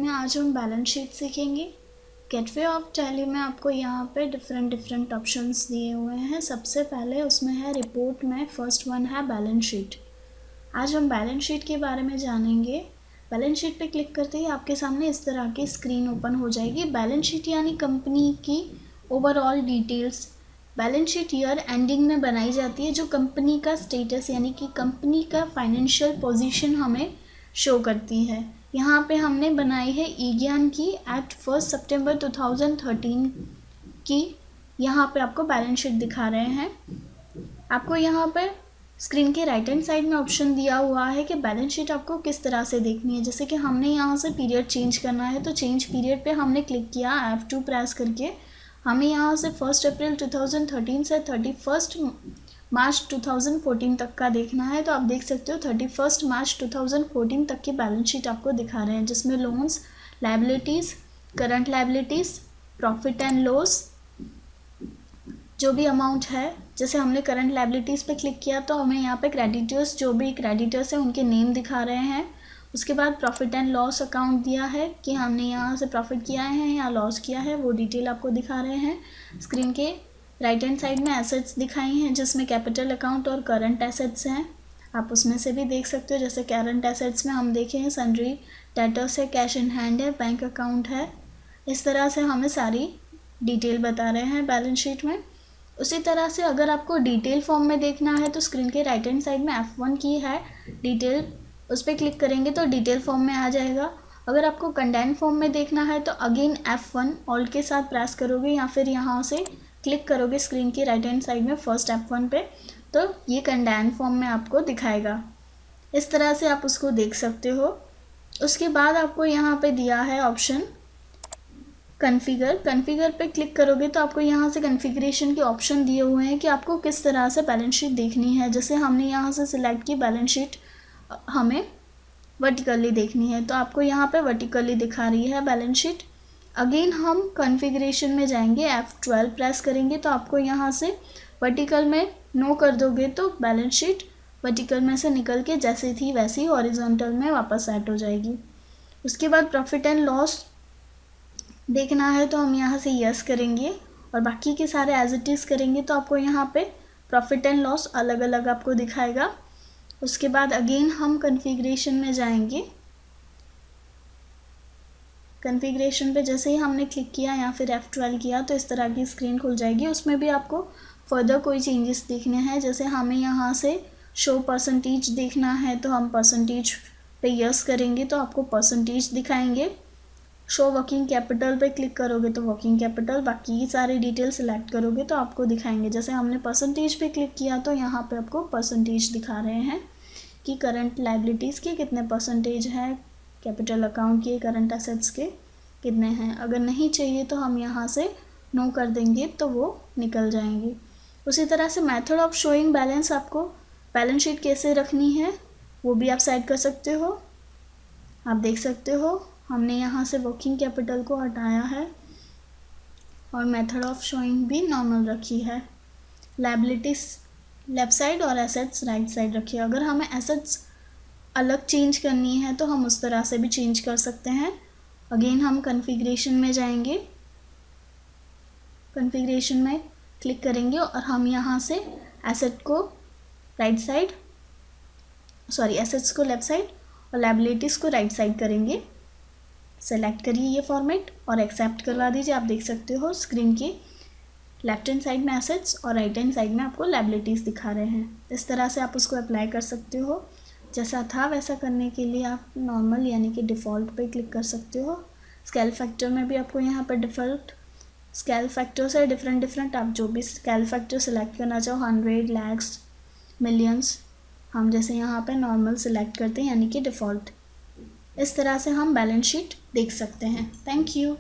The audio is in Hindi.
में आज हम बैलेंस शीट सीखेंगे। गेटवे ऑफ टैली में आपको यहाँ पे डिफरेंट ऑप्शंस दिए हुए हैं। सबसे पहले उसमें है रिपोर्ट में फर्स्ट वन है बैलेंस शीट। आज हम बैलेंस शीट के बारे में जानेंगे। बैलेंस शीट पे क्लिक करते ही आपके सामने इस तरह की स्क्रीन ओपन हो जाएगी। बैलेंस शीट यानी कंपनी की overall details balance sheet year ending में बनाई जाती है, जो कंपनी का स्टेटस यानी कि कंपनी का फाइनेंशियल पोजीशन हमें शो करती है। यहाँ पे हमने बनाई है ई-ज्ञान की एट 1 सितंबर 2013 की। यहाँ पे आपको बैलेंस शीट दिखा रहे हैं। आपको यहाँ पे स्क्रीन के राइट हैंड साइड में ऑप्शन दिया हुआ है कि बैलेंस शीट आपको किस तरह से देखनी है। जैसे कि हमने यहाँ से पीरियड चेंज करना है, तो चेंज पीरियड पे हमने क्लिक किया F2 प्रेस करके। हमें यहाँ से 1 अप्रैल 2013 से 31 मार्च 2014 तक का देखना है। तो आप देख सकते हो 31 मार्च 2014 तक की बैलेंस शीट आपको दिखा रहे हैं, जिसमें loans, liabilities, current liabilities, profit and loss, जो भी अमाउंट है। जैसे हमने करंट लायबिलिटीज़ पे क्लिक किया तो हमें यहाँ पे क्रेडिटर्स, जो भी क्रेडिटर्स हैं उनके नेम दिखा रहे हैं। उसके बाद प्रॉफिट एंड लॉस अकाउंट दिया है कि हमने यहाँ से प्रॉफिट किया है या लॉस किया है, वो डिटेल आपको दिखा रहे हैं। स्क्रीन के राइट हैंड साइड में एसेट्स दिखाई हैं, जिसमें कैपिटल अकाउंट और करंट एसेट्स हैं। आप उसमें से भी देख सकते हो। जैसे करंट एसेट्स में हम देखें हैं सन्ड्री डेटर्स है, कैश इन हैंड है, बैंक अकाउंट है। इस तरह से हमें सारी डिटेल बता रहे हैं बैलेंस शीट में। उसी तरह से अगर आपको डिटेल फॉर्म में देखना है तो स्क्रीन के राइट हैंड साइड में F1 की है डिटेल, उस पर क्लिक करेंगे तो डिटेल फॉर्म में आ जाएगा। अगर आपको कंडेंस फॉर्म में देखना है तो अगेन F1 ऑल्ट के साथ प्रेस करोगे या फिर यहाँ से क्लिक करोगे स्क्रीन की राइट हैंड साइड में फर्स्ट F1 पे, तो ये कंडेंस फॉर्म में आपको दिखाएगा। इस तरह से आप उसको देख सकते हो। उसके बाद आपको यहाँ पे दिया है ऑप्शन कन्फिगर पे क्लिक करोगे तो आपको यहाँ से कन्फिग्रेशन के ऑप्शन दिए हुए हैं कि आपको किस तरह से बैलेंस शीट देखनी है। जैसे हमने यहाँ से सिलेक्ट की बैलेंस शीट हमें वर्टिकली देखनी है, तो आपको यहाँ पे वर्टिकली दिखा रही है बैलेंस शीट। अगेन हम कॉन्फ़िगरेशन में जाएंगे, F12 प्रेस करेंगे तो आपको यहाँ से वर्टिकल में नो कर दोगे तो बैलेंस शीट वर्टिकल में से निकल के जैसे थी वैसी हॉरिजॉन्टल में वापस सेट हो जाएगी। उसके बाद प्रॉफिट एंड लॉस देखना है तो हम यहाँ से यस करेंगे और बाकी के सारे एज इट इज़ करेंगे तो आपको यहाँ पे प्रॉफिट एंड लॉस अलग अलग आपको दिखाएगा। उसके बाद अगेन हम कॉन्फ़िगरेशन में जाएंगे। कॉन्फ़िगरेशन पे जैसे ही हमने क्लिक किया या फिर F12 किया तो इस तरह की स्क्रीन खुल जाएगी। उसमें भी आपको फर्दर कोई चेंजेस देखने हैं। जैसे हमें यहाँ से शो परसेंटेज देखना है तो हम परसेंटेज पे यस करेंगे तो आपको परसेंटेज दिखाएंगे। शो वर्किंग कैपिटल पे क्लिक करोगे तो वर्किंग कैपिटल, बाकी सारे डिटेल सेलेक्ट करोगे तो आपको दिखाएंगे। जैसे हमने परसेंटेज पे क्लिक किया तो यहाँ पे आपको परसेंटेज दिखा रहे हैं कि करंट लायबिलिटीज़ के कितने परसेंटेज हैं, कैपिटल अकाउंट के, करंट एसेट्स के कितने हैं। अगर नहीं चाहिए तो हम यहाँ से नो कर देंगे तो वो निकल जाएंगे। उसी तरह से मेथड ऑफ शोइंग बैलेंस, आपको बैलेंस शीट कैसे रखनी है वो भी आप सेट कर सकते हो। आप देख सकते हो हमने यहाँ से वर्किंग कैपिटल को हटाया है और मेथड ऑफ शोइंग भी नॉर्मल रखी है। लायबिलिटीज़ लेफ़्ट साइड और एसेट्स राइट साइड रखी है। अगर हमें एसेट्स अलग चेंज करनी है तो हम उस तरह से भी चेंज कर सकते हैं। अगेन हम कॉन्फ़िगरेशन में जाएंगे, कॉन्फ़िगरेशन में क्लिक करेंगे और हम यहाँ से एसेट को राइट साइड, एसेट्स को लेफ़्ट साइड और लायबिलिटीज़ को राइट साइड करेंगे। सेलेक्ट करिए ये फॉर्मेट और एक्सेप्ट करवा दीजिए। आप देख सकते हो स्क्रीन के लेफ्ट हैंड साइड में एसेट्स और राइट हैंड साइड में आपको लायबिलिटीज़ दिखा रहे हैं। इस तरह से आप उसको अप्लाई कर सकते हो। जैसा था वैसा करने के लिए आप नॉर्मल यानी कि डिफ़ॉल्ट पे क्लिक कर सकते हो। स्केल फैक्टर में भी आपको यहाँ पर डिफ़ॉल्ट स्केल फैक्टर से डिफरेंट आप जो भी स्केल फैक्टर सेलेक्ट करना चाहो, 100, लैक्स, मिलियंस, हम जैसे यहाँ पे नॉर्मल सेलेक्ट करते हैं यानी कि डिफ़ॉल्ट। इस तरह से हम बैलेंस शीट देख सकते हैं। Thank you.